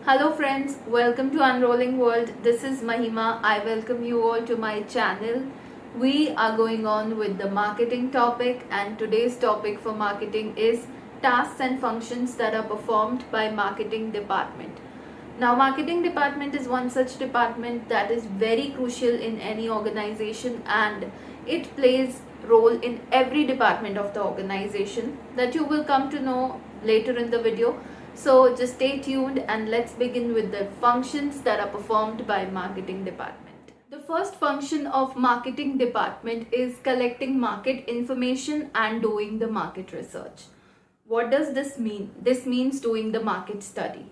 Hello friends, welcome to Unrolling World. This is Mahima. I welcome you all to my channel. We are going on with the marketing topic, and today's topic for marketing is tasks and functions that are performed by marketing department. Now, marketing department is one such department that is very crucial in any organization, and it plays role in every department of the organization that you will come to know later in the video. So just stay tuned and let's begin with the functions that are performed by marketing department. The first function of marketing department is collecting market information and doing the market research. What does this mean? This means doing the market study.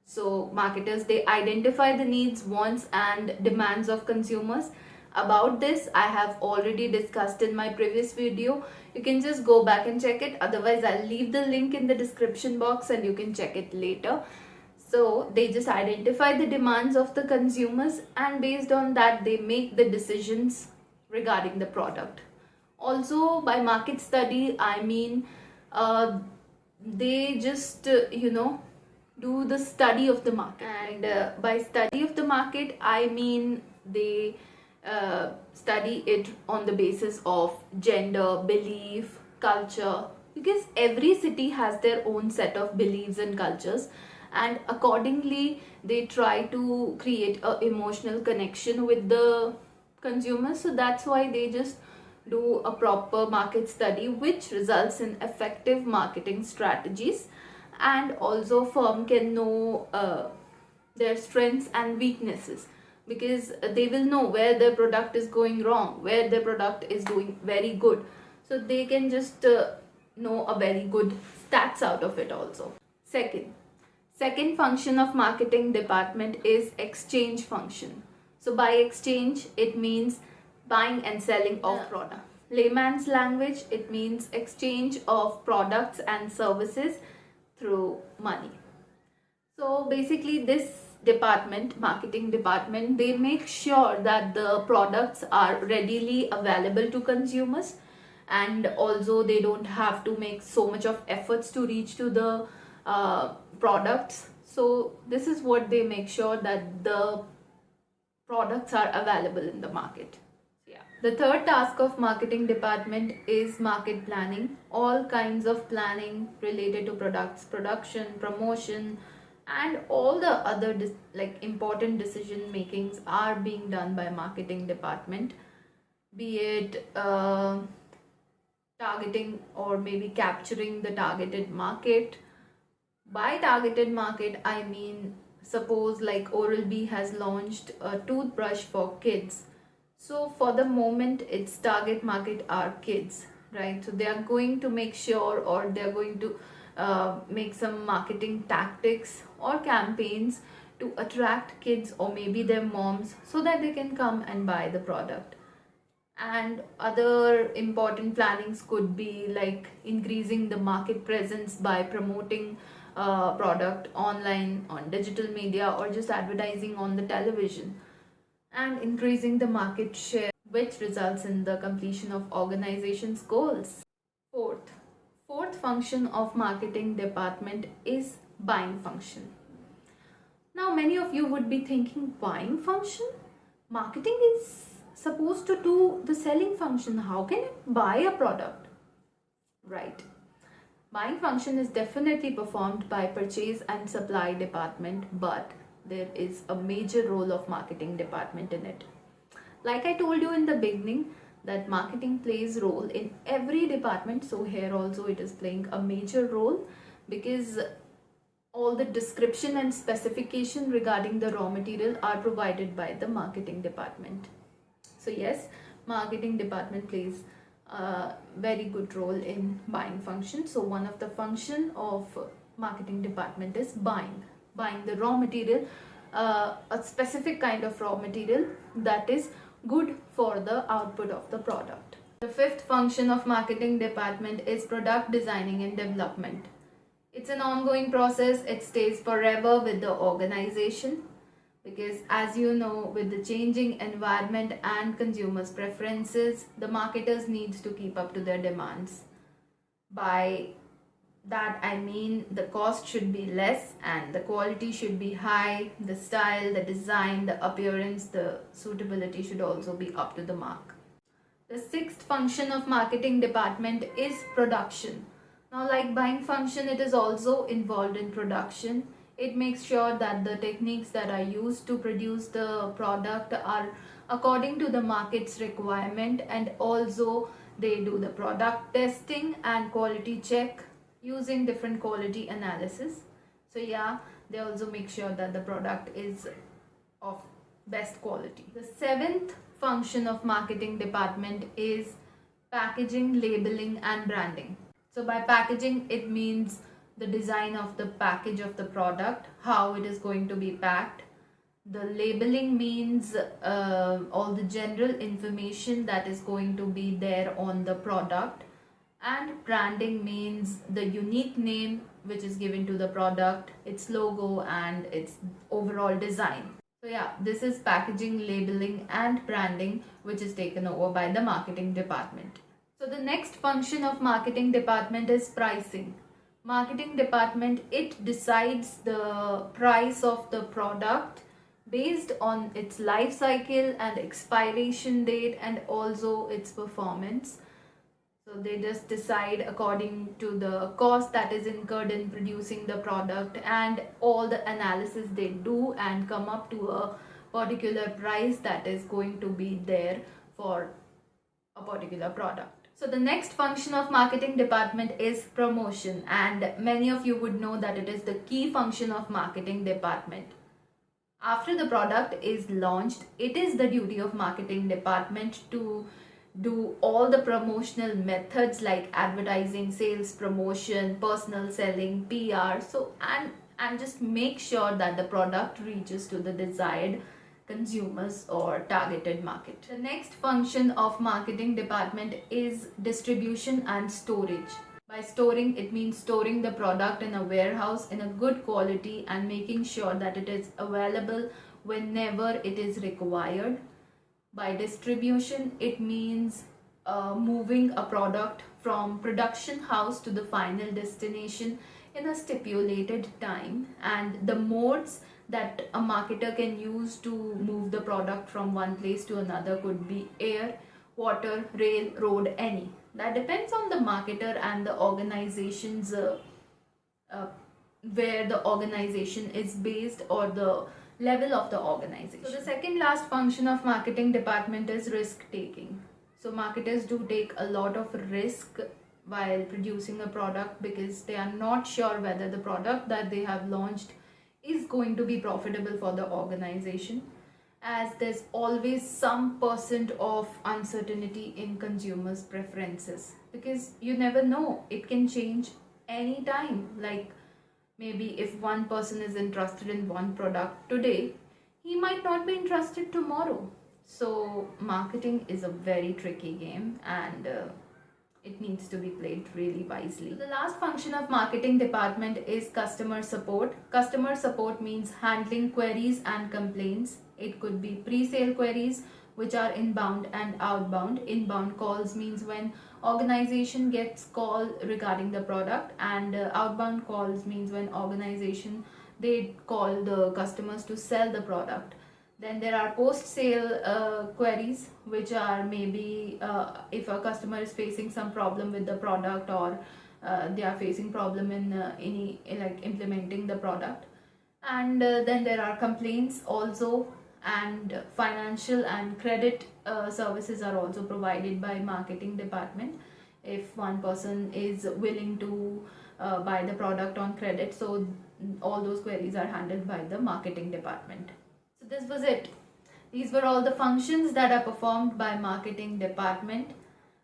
So marketers, they identify the needs, wants and demands of consumers. About this I have already discussed in my previous video. You can just go back and check it. Otherwise I'll leave the link in the description box and you can check it later. So they just identify the demands of the consumers, and based on that they make the decisions regarding the product. Also, by market study I mean they just do the study of the market, and by study of the market I mean they study it on the basis of gender, belief, culture, because every city has their own set of beliefs and cultures, and accordingly they try to create a emotional connection with the consumers. So that's why they just do a proper market study, which results in effective marketing strategies. And also firm can know their strengths and weaknesses, because they will know where their product is going wrong, where their product is doing very good. So they can just know a very good stats out of it also. Second function of marketing department is exchange function. So by exchange it means buying and selling of product. Layman's language, it means exchange of products and services through money. So basically this department, marketing department, they make sure that the products are readily available to consumers, and also they don't have to make so much of efforts to reach to the products. So this is what they make sure, that the products are available in the market. The third task of marketing department is market planning. All kinds of planning related to products, production, promotion, and all the other important decision makings are being done by marketing department, be it targeting or maybe capturing the targeted market. By targeted market I mean, suppose like Oral-B has launched a toothbrush for kids. So for the moment its target market are kids, right? So they are going to make sure, or they are going to make some marketing tactics or campaigns to attract kids or maybe their moms, so that they can come and buy the product. And other important plannings could be like increasing the market presence by promoting product online, on digital media, or just advertising on the television, and increasing the market share, which results in the completion of organization's goals. Fourth function of marketing department is buying function. Now many of you would be thinking, buying function? Marketing is supposed to do the selling function. How can it buy a product? Right. Buying function is definitely performed by purchase and supply department, but there is a major role of marketing department in it. Like I told you in the beginning, that marketing plays role in every department, so here also it is playing a major role, because all the description and specification regarding the raw material are provided by the marketing department. So yes, marketing department plays a very good role in buying function. So one of the function of marketing department is buying the raw material, a specific kind of raw material that is good for the output of the product. The fifth function of marketing department is product designing and development. It's an ongoing process. It stays forever with the organization, because as you know, with the changing environment and consumers' preferences, the marketers needs to keep up to their demands. By That I mean the cost should be less and the quality should be high, the style, the design, the appearance, the suitability should also be up to the mark. The sixth function of marketing department is production. Now, like buying function, it is also involved in production. It makes sure that the techniques that are used to produce the product are according to the market's requirement, and also they do the product testing and quality check using different quality analysis. So yeah, they also make sure that the product is of best quality. The seventh function of marketing department is packaging, labeling and branding. So by packaging, it means the design of the package of the product, how it is going to be packed. The labeling means all the general information that is going to be there on the product, and branding means the unique name which is given to the product, its logo and its overall design. So yeah, this is packaging, labeling and branding, which is taken over by the marketing department. So the next function of marketing department is pricing. Marketing department, it decides the price of the product based on its life cycle and expiration date and also its performance. So they just decide according to the cost that is incurred in producing the product and all the analysis they do and come up to a particular price that is going to be there for a particular product. So the next function of marketing department is promotion, and many of you would know that it is the key function of marketing department. After the product is launched, it is the duty of marketing department to do all the promotional methods like advertising, sales promotion, personal selling, PR. So and just make sure that the product reaches to the desired consumers or targeted market. The next function of marketing department is distribution and storage. By storing, it means storing the product in a warehouse in a good quality and making sure that it is available whenever it is required. By distribution, it means moving a product from production house to the final destination in a stipulated time, and the modes that a marketer can use to move the product from one place to another could be air, water, rail, road, any. That depends on the marketer and the organization's uh, where the organization is based or the level of the organization. So the second last function of marketing department is risk taking. So marketers do take a lot of risk while producing a product because they are not sure whether the product that they have launched is going to be profitable for the organization, as there's always some percent of uncertainty in consumers' preferences, because you never know, it can change anytime. Like maybe if one person is interested in one product today, he might not be interested tomorrow. So marketing is a very tricky game, and it needs to be played really wisely. So the last function of marketing department is customer support. Customer support means handling queries and complaints. It could be pre-sale queries, which are inbound and outbound. Inbound calls means when organization gets call regarding the product, and outbound calls means when organization they call the customers to sell the product. Then there are post-sale queries, which are maybe if a customer is facing some problem with the product, or they are facing problem in any like implementing the product. And then there are complaints also, and financial and credit services are also provided by marketing department if one person is willing to buy the product on credit. So all those queries are handled by the marketing department. So this was it. These were all the functions that are performed by marketing department.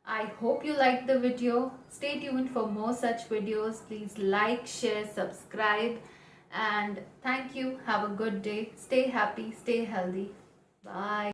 I hope you liked the video. Stay tuned for more such videos. Please like, share, subscribe, and thank you. Have a good day. Stay happy, stay healthy. Bye.